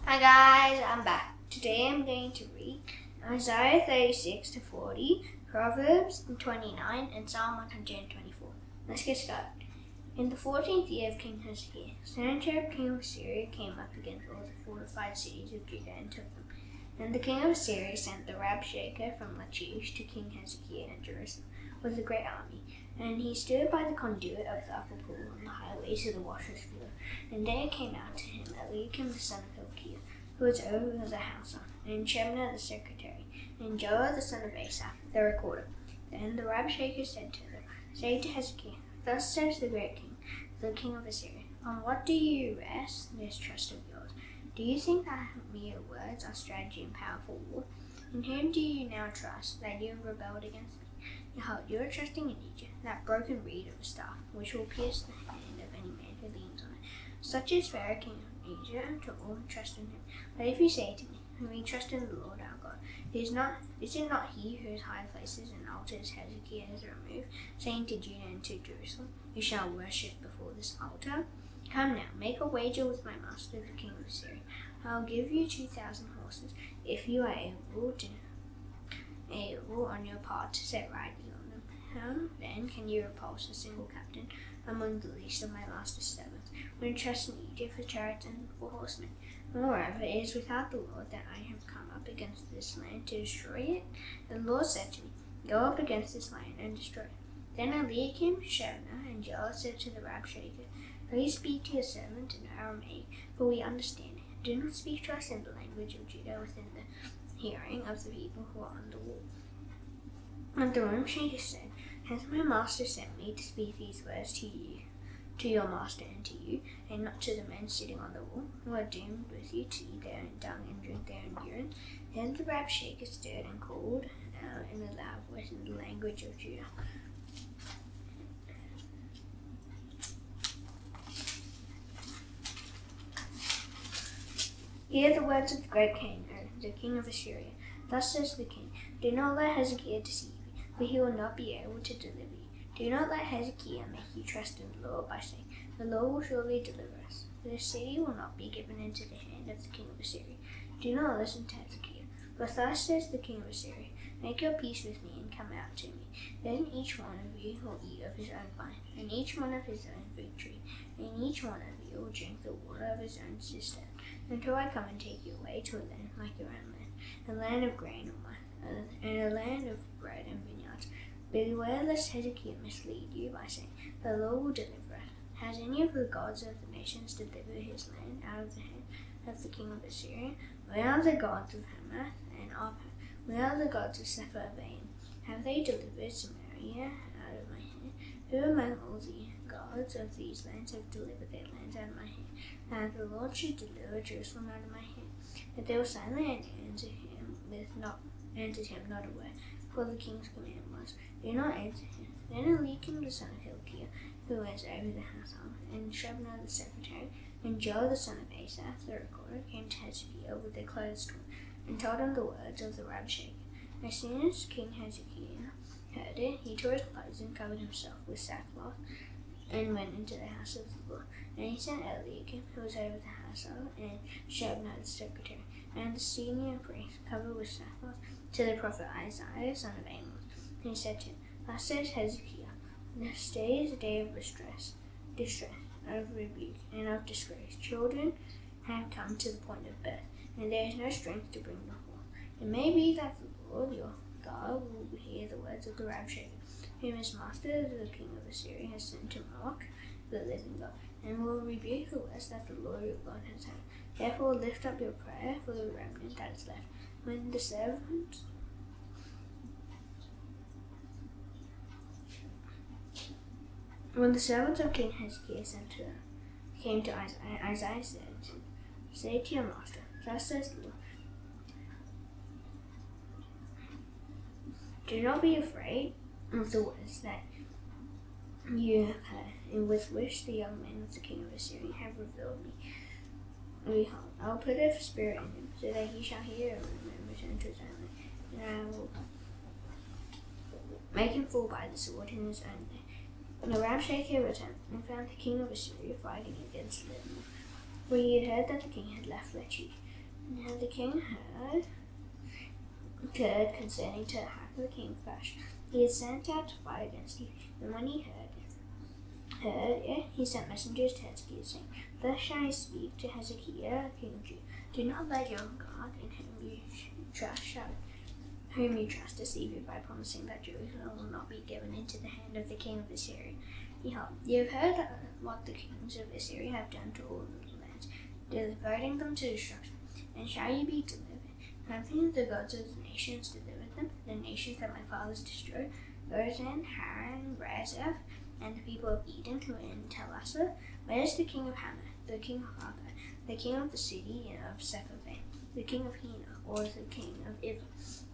Hi guys, I'm back. Today I'm going to read Isaiah 36 to 40, Proverbs 29, and Psalm 124. Let's get started. In the 14th year of King Hezekiah, Sennacherib, king of Assyria, came up against all the fortified cities of Judah and took them. And the king of Assyria sent the Rabshakeh from Lachish to King Hezekiah in Jerusalem with a great army. And he stood by the conduit of the upper pool on the highway to the washer's field. And there came out to him Eliakim the son of Hilkiah, who was over the household, and Shebna the secretary, and Joah the son of Asaph the recorder. Then the Rabshakeh said to them, Say to Hezekiah, Thus says the great king, the king of Assyria, On what do you rest this trust of yours? Do you think that mere words are strategy and powerful war? In whom do you now trust, that you have rebelled against me? Behold, you are trusting in Egypt, that broken reed of a staff, which will pierce the hand of any man who leans on it. Such is Pharaoh king of Egypt to all who trust in him. But if you say to me, We trust in the Lord our God, is it not he whose high places and altars Hezekiah has removed, saying to Judah and to Jerusalem, You shall worship before this altar? Come now, make a wager with my master, the king of Assyria. I will give you 2,000 horses, if you are able on your part to set riding on them. How then can you repulse a single captain among the least of my master's servants, when trust in Egypt for chariots and for horsemen? Moreover, it is without the Lord that I have come up against this land to destroy it. And the Lord said to me, Go up against this land and destroy it. Then Eliakim, Shebna, and Joah said to the Rabshakeh, Please speak to your servant in Aramaic, for we understand it. Do not speak to us in the language of Judah within the hearing of the people who are on the wall. And the Rabshakeh said, Has my master sent me to speak these words to you, to your master and to you, and not to the men sitting on the wall, who are doomed with you to eat their own dung and drink their own urine? Then the Rabshakeh stirred and called out in a loud voice in the language of Judah. Hear the words of the great king, the king of Assyria. Thus says the king, Do not let Hezekiah deceive you, for he will not be able to deliver you. Do not let Hezekiah make you trust in the Lord by saying, The Lord will surely deliver us. This city will not be given into the hand of the king of Assyria. Do not listen to Hezekiah. But thus says the king of Assyria, Make your peace with me and come out to me. Then each one of you will eat of his own vine, and each one of his own fig tree, and each one of you will drink the water of his own cistern, until I come and take you away to a land like your own land, a land of grain and a land of bread and vineyards. Beware lest Hezekiah mislead you by saying, The Lord will deliver us. Has any of the gods of the nations delivered his land out of the hand of the king of Assyria? Where are the gods of Hamath and Arpad? Where are the gods of Sepharvaim? Have they delivered Samaria out of my hand? Who among all the gods of these lands have delivered their lands out of my hand? That the Lord should deliver Jerusalem out of my hand. But they were silent and answered him not a word, for the king's command was, Do not answer him. Then Eliakim the son of Hilkiah, who was over the household, and Shebna the secretary, and Joah the son of Asaph the recorder, came to Hezekiah with their clothes torn, and told him the words of the Rabshakeh. As soon as King Hezekiah heard it, he tore his clothes and covered himself with sackcloth, and went into the house of the Lord. And he sent Eliakim, who was over the household, and Shebna the secretary, and the senior priest, covered with sackcloth, to the prophet Isaiah son of Amos. And he said to him, Thus says Hezekiah, This day is a day of distress, of rebuke, and of disgrace. Children have come to the point of birth, and there is no strength to bring them forth. It may be that the Lord your God will hear the words of the Rabshakeh, whom his master, the king of Assyria, has sent to mock the living God, and will rebuke the words that the Lord your God has heard. Therefore lift up your prayer for the remnant that is left. When the servants of King Hezekiah came to Isaiah said, Say to your master, Thus says the Lord, Do not be afraid of the words that you have heard, and with which the young men of the king of Assyria have revealed me. Behold, I will put a spirit in him, so that he shall hear and return to his own land, and I will make him fall by the sword in his own land. And the Rabshakeh returned, found the king of Assyria fighting against them. For he had heard that the king had left Lachish. Now the king heard concerning to hack the king of Bash. He had sent out to fight against you, and when he heard it, he sent messengers to Hezekiah, saying, Thus shall I speak to Hezekiah, king of Judah. Do not let your God, in whom you trust, deceive you by promising that Jerusalem will not be given into the hand of the king of Assyria. Behold, you have heard what the kings of Assyria have done to all the lands, devoting them to destruction. And shall you be delivered? Having the gods of the nations delivered them, the nations that my fathers destroyed, Gozan, Haran, Rezeph, and the people of Eden who are in Telassar? Where is the king of Hamath, the king of Arba, the king of the city of Sepharvaim, the king of Hena, or the king of Iva?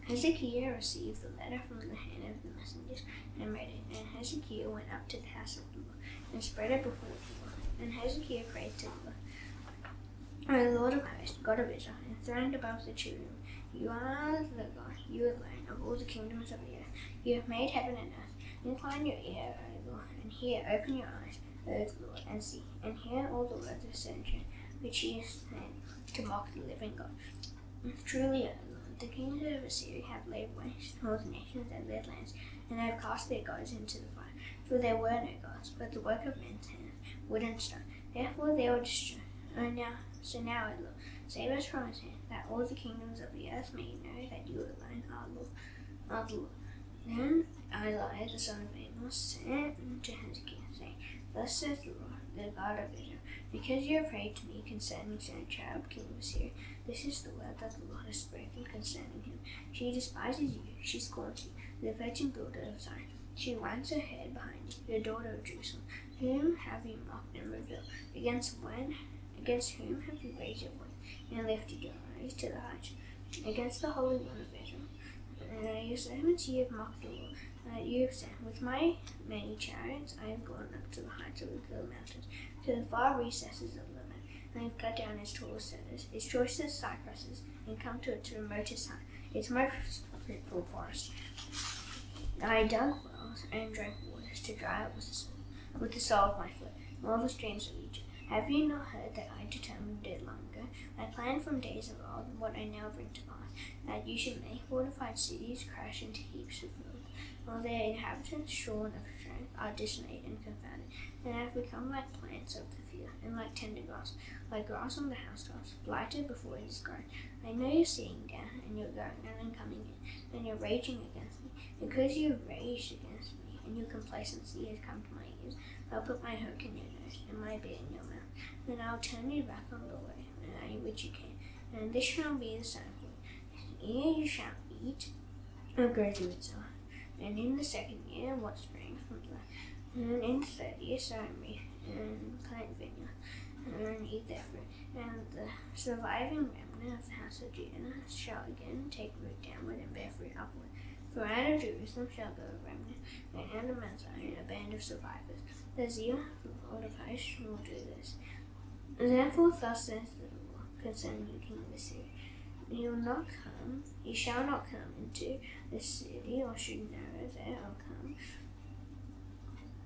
Hezekiah received the letter from the hand of the messengers and read it. And Hezekiah went up to the house of the Lord and spread it before the Lord. And Hezekiah prayed to the Lord, O Lord of hosts, God of Israel, enthroned above the cherubim. You are the God, you alone, of all the kingdoms of the earth. You have made heaven and earth. Incline your ear, O Lord, and hear. Open your eyes, O Lord, and see, and hear all the words of C.Jun, which he is saying to mock the living God. Truly, O Lord, the kings of Assyria have laid waste all the nations and their lands, and have cast their gods into the fire. For there were no gods, but the work of men's hands, wood and stone. Therefore they were destroyed. So now, O Lord, save us from his hand, that all the kingdoms of the earth may know that you alone are the Lord. Then Isaiah the son of Amos sent to Hezekiah, saying, Thus says the Lord, the God of Israel, because you have prayed to me concerning Sennacherib, king of Assyria, this is the word that the Lord has spoken concerning him. She despises you, she scorns you, the virgin daughter of Zion. She wags her head behind you, the daughter of Jerusalem. Whom have you mocked and reviled? Against whom have you raised your voice and lifted your eyes to the heights? Against the Holy One of Israel. Your servants you have mocked the Lord. You have said, With my many chariots I have gone up to the heights of the hill mountains, to the far recesses of the land. I have cut down its tallest cedars, its choicest cypresses, and come to its remotest height, its most fruitful forest. I dug wells and drank waters to dry up with the sole of my foot, all the streams of Egypt. Have you not heard that I determined it long ago? I planned from days of old what I now bring to pass, that you should make fortified cities crash into heaps of ruins, while their inhabitants, shorn of strength, are dismayed and confounded, and have become like plants of the field, and like tender grass, like grass on the housetops, blighted before it is grown. I know you're sitting down, and you're going out and coming in, and you're raging against me, because you have raged against me, and your complacency has come to my ears. I'll put my hook in your nose, and my bit in your mouth. Then I'll turn you back on the way which you came, and this shall be the sign for you. Here you shall eat and grow through its life, and in the second year what springs from the land, and in the third year sow and reap, and plant vineyard, and eat their fruit. And the surviving remnant of the house of Judah shall again take root downward and bear fruit upward. For out of Jerusalem shall go a remnant, and out of Mount Zion a band of survivors. The zeal of the Lord of hosts will do this. Therefore thus says the Lord concerning the king of Assyria, he shall not come into the city, or shoot an arrow there,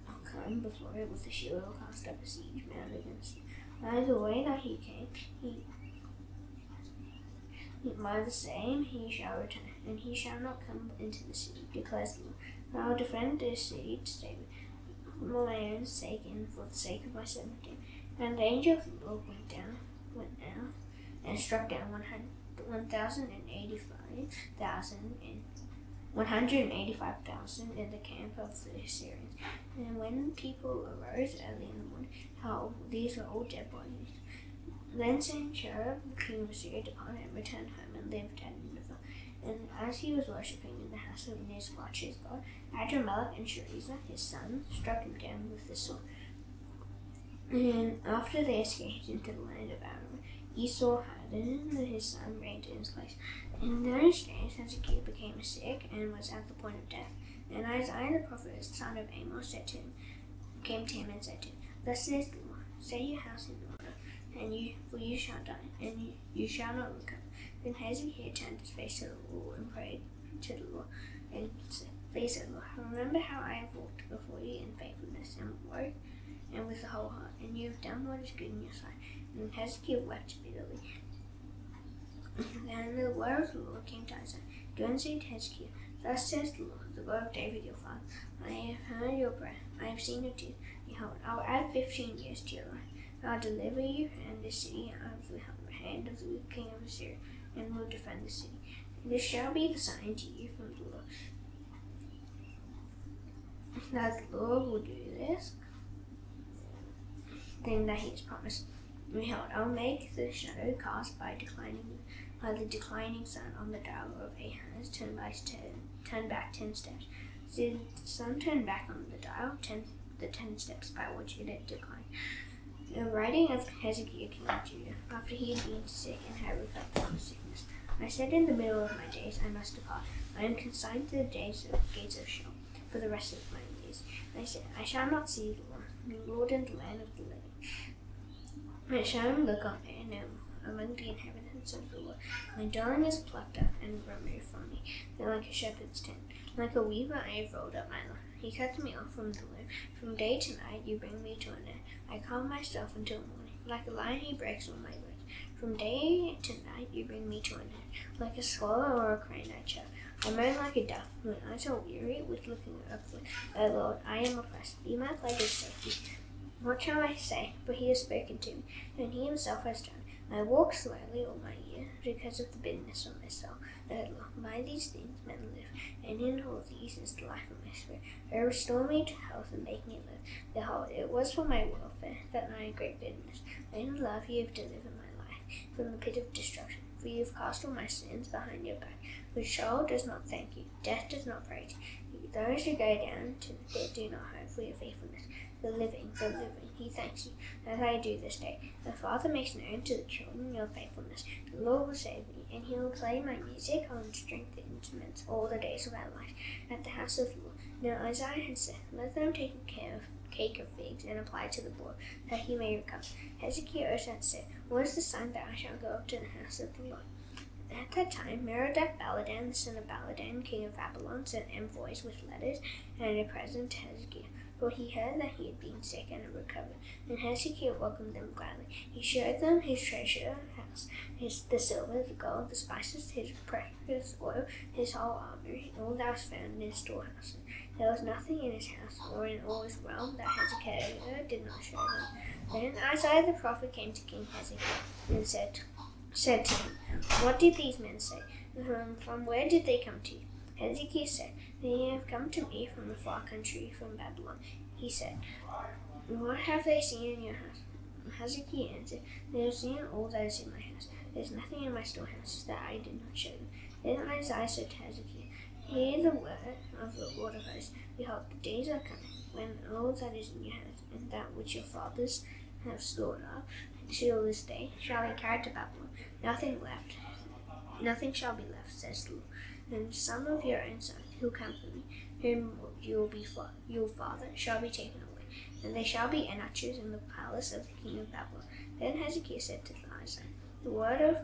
or come before it with a shield, or cast up a siege mound against you. By the way that he came, by the same he shall return, and he shall not come into the city, declares the Lord. I will defend this city to save it, for my own sake and for the sake of my servant. And the angel of the Lord went out and struck down 185,000 in the camp of the Assyrians. And when people arose early in the morning, these were all dead bodies. Then Sennacherib, the king of Assyria, departed and returned home and lived at Nineveh. And as he was worshipping in the house of Nisroch his god, Adrammelech and Sharezer, his sons, struck him down with the sword. And after they escaped into the land of Aram, Esarhaddon, his son, reigned in his place. In those days Hezekiah became sick and was at the point of death. And Isaiah the prophet, son of Amos, came to him and said to him, Thus says the Lord, set your house in order, for you shall die, and you shall not recover. Then Hezekiah turned his face to the wall and prayed to the Lord, and said, Please, O Lord, remember how I have walked before you in faithfulness and work, and with the whole heart, and you have done what is good in your sight. And Hezekiah wept bitterly. Then the word of the Lord came to Isaiah. Jun said to Hezekiah, Thus says the God of David your father, I have heard your prayer, I have seen your tears. Behold, I will add 15 years to your life. I will deliver you and this city out of the hand of the king of Assyria, and will defend the city. And this shall be the sign to you from the Lord, that the Lord will do this thing that he has promised. Behold, I will make the shadow cast by the declining sun on the dial of Ahaz turn back 10 steps. So the sun turned back on the dial, the 10 steps by which it had declined. The writing of Hezekiah king of Judah, after he had been sick and had recovered from sickness. I said in the middle of my days, I must depart. I am consigned to the gates of Sheol for the rest of my days. I said, I shall not see the Lord in the land of the living. I shall look on me and among the inhabitants of the Lord. My dwelling is plucked up and removed from me, like a shepherd's tent. Like a weaver I have rolled up my life. He cuts me off from the loom. From day to night you bring me to an end. I calm myself until morning. Like a lion he breaks all my legs. From day to night you bring me to an end. Like a swallow or a crane I choke. I moan like a dove. My eyes are weary with looking upward. O Lord, I am oppressed. Be my pledge of safety. What shall I say? For he has spoken to me, and he himself has done. I walk slowly all my year, because of the bitterness of my soul. O Lord, by these things men live, and in all these is the life of my spirit. O restore me to health and make me live. Behold, it was for my welfare that I had great bitterness. In love you have delivered my life from the pit of destruction. For you have cast all my sins behind your back. For Sheol does not thank you, death does not praise you. Those who go down to the pit do not hope for your faithfulness. The living, he thanks you, as I do this day. The Father makes known to the children your faithfulness. The Lord will save me, and he will play my music on stringed instruments all the days of our life at the house of the Lord. Now Isaiah had said, Let them take a cake of figs and apply to the boil, that he may recover. Hezekiah also had said, What is the sign that I shall go up to the house of the Lord? At that time, Merodach-Baladan, the son of Baladan, king of Babylon, sent envoys with letters and a present to Hezekiah. For he heard that he had been sick and had recovered, and Hezekiah welcomed them gladly. He showed them his treasure house, the silver, the gold, the spices, his precious oil, his whole armory, all that was found in his storehouses. There was nothing in his house or in all his realm that Hezekiah did not show them. Then Isaiah the prophet came to King Hezekiah and said to him, What did these men say? From where did they come to you? Hezekiah said, They have come to me from the far country, from Babylon. He said, What have they seen in your house? Hezekiah answered, They have seen all that is in my house. There is nothing in my storehouses that I did not show them. Then Isaiah said to Hezekiah, Hear the word of the Lord of hosts. Behold, the days are coming, when all that is in your house, and that which your fathers have stored up, till this day, shall be carried to Babylon. Nothing shall be left, says the Lord. And some of your own sons who come from me, whom you will be your father, shall be taken away, and they shall be enachers in the palace of the king of Babylon. Then Hezekiah said to Isaiah, The word of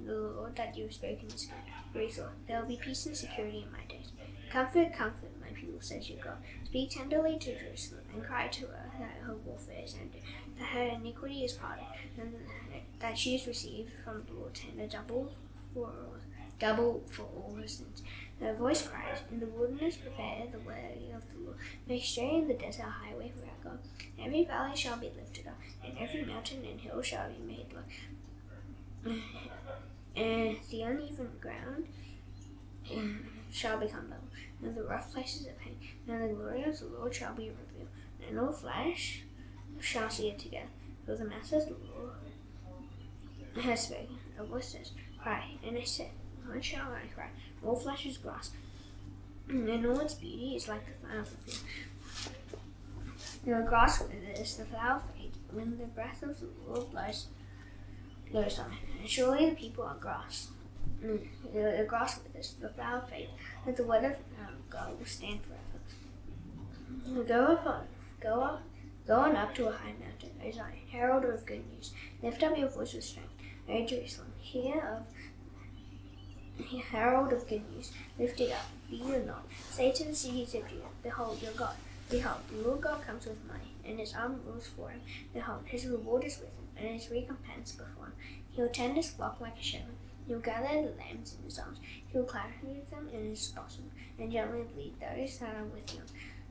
the Lord that you have spoken is good. Rethought, there will be peace and security in my days. Comfort, comfort, my people, says your God. Speak tenderly to Jerusalem, and cry to her that her warfare is ended, that her iniquity is pardoned, and that she has received from the Lord's hand a double for all her sins. Her voice cries, In the wilderness prepare the way of the Lord. Make straight in the desert a highway for our God. Every valley shall be lifted up, and every mountain and hill shall be made low. And the uneven ground shall become level, and the rough places are paved. And the glory of the Lord shall be revealed, and all flesh shall see it together. For the mouth of the Lord has spoken. A voice says, Cry. And I said, Why shall I cry? All flesh is grass, and all its beauty is like the flower of the field. The grass withers, the flower fades, when the breath of the Lord blows on it. And surely the people are grass. The grass withers, the flower fades, but the word of God will stand forever. Go on up to a high mountain, O Zion, herald of good news. Lift up your voice with strength, O Jerusalem. Herald of good news, lift it up, fear not. Say to the cities of Judah, Behold your God. Behold, the Lord God comes with might, and his arm rules for him. Behold, his reward is with him, and his recompense before him. He will tend his flock like a shepherd. He will gather the lambs in his arms. He will carry them in his bosom, and gently lead those that are with him.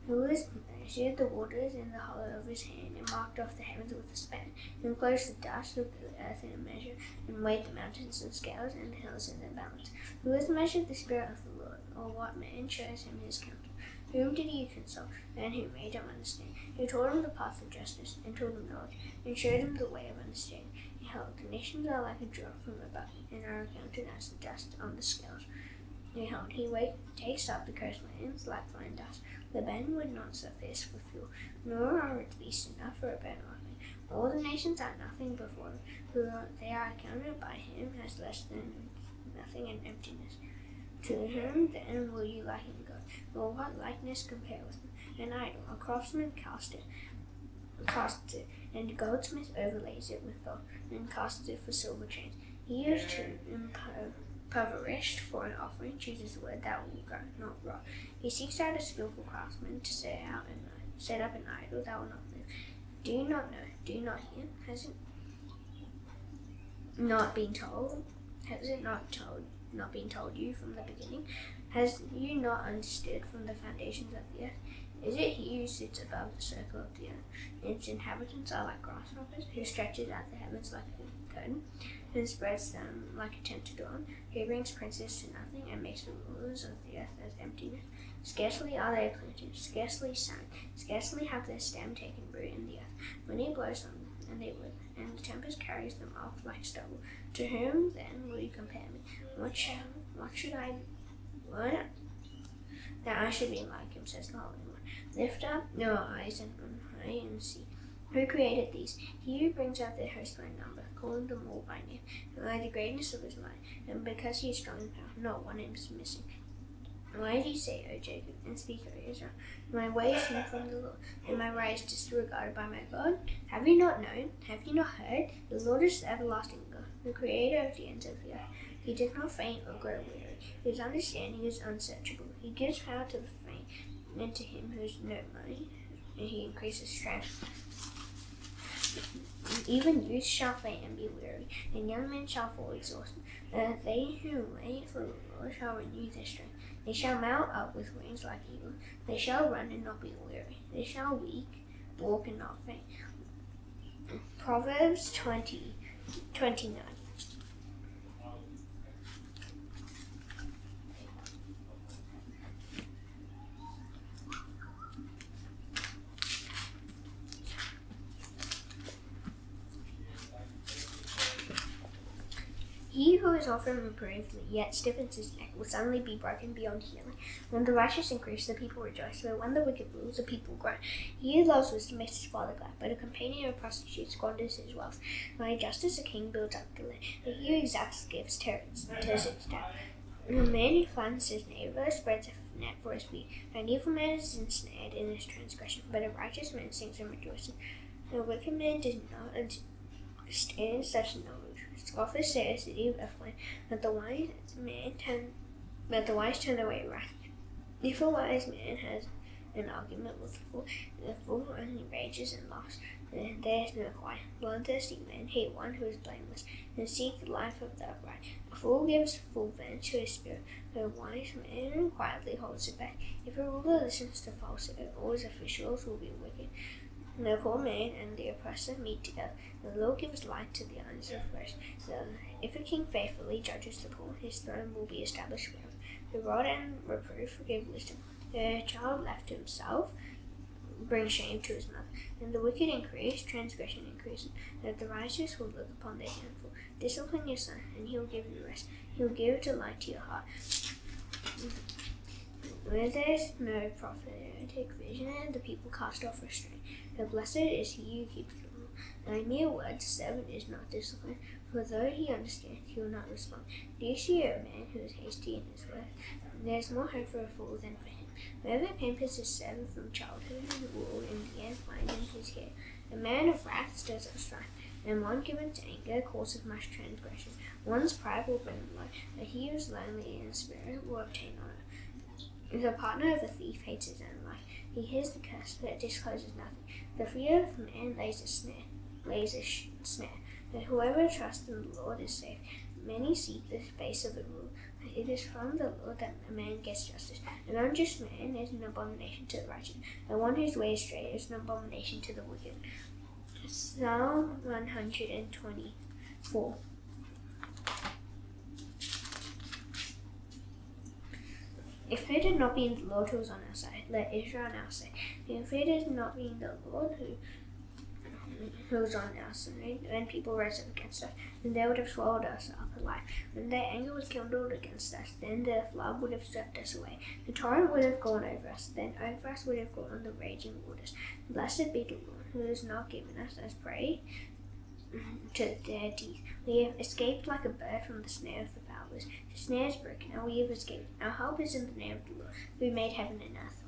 Who has measured the waters in the hollow of his hand, and marked off the heavens with a span, and enclosed the dust of the earth in a measure, and weighed the mountains in scales, and the hills in their balance? Who has measured the Spirit of the Lord, or what man shows him his counsel? Whom did he consult, and who made him understand? Who taught him the path of justice, and taught him knowledge, and showed him the way of understanding? Behold, the nations are like a drop from a bucket, and are accounted as the dust on the scales. Behold, he takes up the coastlands like fine dust. Lebanon would not suffice for fuel, nor are its beasts enough for a burnt offering. All the nations are nothing before him, they are accounted by him as less than nothing and emptiness. To whom then will you liken God? Or what likeness compare with him? An idol, a craftsman casts it, and a goldsmith overlays it with gold, and casts it for silver chains. He is too impoverished for an offering, chooses wood that will grow, not rot. He seeks out a skillful craftsman to set up an idol that will not live. Do you not know? Do you not hear? Has it not been told? Has it not been told you from the beginning? Has you not understood from the foundations of the earth? Is it he who sits above the circle of the earth? Its inhabitants are like grasshoppers, who stretches out the heavens like a curtain, and spreads them like a tent to dwell on, who brings princes to nothing, and makes the rulers of the earth as emptiness. Scarcely are they planted, scarcely sown, scarcely have their stem taken root in the earth, when he blows on them, and they wither, and the tempest carries them off like stubble. To whom then will you compare me? What that I should be like him, says the Holy One. Lift up your eyes and on high and see. Who created these? He who brings out their host by number, calling them all by name, and by the greatness of his might, and because he is strong in power, not one is missing. Why do you say, O Jacob, and speak, O Israel? My way is hidden from the Lord, and my right is disregarded by my God? Have you not known? Have you not heard? The Lord is the everlasting God, the creator of the ends of the earth. He does not faint or grow weary. His understanding is unsearchable. He gives power to the faint, and to him who has no might, and he increases strength. Even youth shall faint and be weary, and young men shall fall exhausted. They who wait for the Lord shall renew their strength. They shall mount up with wings like eagles. They shall run and not be weary. They shall walk and not faint. Proverbs 20:29. He who is often reproved, yet stiffens his neck, will suddenly be broken beyond healing. When the righteous increase, the people rejoice, but when the wicked rules, the people groan. He who loves wisdom makes his father glad, but a companion of prostitutes squanders his wealth. By justice a king builds up the land, but he who exacts gifts tears it down. A man who flattens his neighbor spreads a net for his feet. An evil man is ensnared in his transgression, but a righteous man sings and rejoices. A wicked man does not understand such knowledge. Scoffers say a city of flame, but the wise turn away wrath. If a wise man has an argument with the fool only rages and laughs. There is no quiet. Bloodthirsty men hate one who is blameless, and seek the life of the upright. A fool gives full vent to his spirit, but a wise man quietly holds it back. If a ruler listens to falsehood, all his officials will be wicked. The poor man and the oppressor meet together. The Lord gives light to the eyes of the rich. If a king faithfully judges the poor, his throne will be established forever. The rod and reproof give wisdom. A child left to himself brings shame to his mother. And the wicked increase, transgression increases. That the righteous will look upon their downfall. Discipline your son, and he will give you rest. He will give delight to your heart. Where there is no prophetic vision, the people cast off restraint. But blessed is he who keeps the law. A mere word to servant is not discipline, for though he understands, he will not respond. Do you see a man who is hasty in his word? There is more hope for a fool than for him. Whoever pampers his servant from childhood will in the end find in his care. A man of wrath stirs up strife, and one given to anger causes much transgression. One's pride will bring low, but he who is lonely in spirit will obtain honor. The partner of a thief hates his own life. He hears the curse, but discloses nothing. The fear of man lays a snare. But whoever trusts in the Lord is safe. Many seek the face of the Lord, but it is from the Lord that a man gets justice. An unjust man is an abomination to the righteous, and one whose way is straight is an abomination to the wicked. Psalm 124. If it had not been the Lord who was on our side, let Israel now say, if it had not been the Lord who was on our side, when people rose up against us, then they would have swallowed us up alive. When their anger was kindled against us, then the flood would have swept us away. The torrent would have gone over us, then over us would have gone the raging waters. Blessed be the Lord, who has not given us as prey to their teeth. We have escaped like a bird from the snare of the fowlers. The snare is broken, and we have escaped. Our help is in the name of the Lord, who made heaven and earth.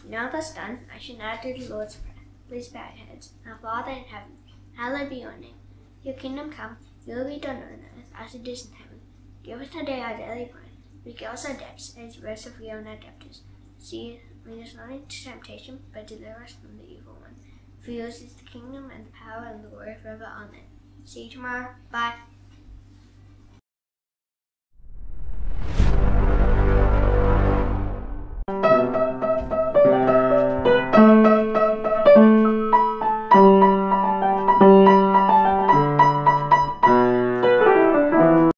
Now thus done, I shall now do the Lord's Prayer. Please bow your heads. Our Father in heaven, hallowed be your name. Your kingdom come, your will be done on earth as it is in heaven. Give us today our daily bread. Forgive us our debts, as we also forgive our debtors. Lead us not into temptation, but deliver us from the evil one. For yours is the kingdom and the power and the glory forever. Amen. See you tomorrow. Bye.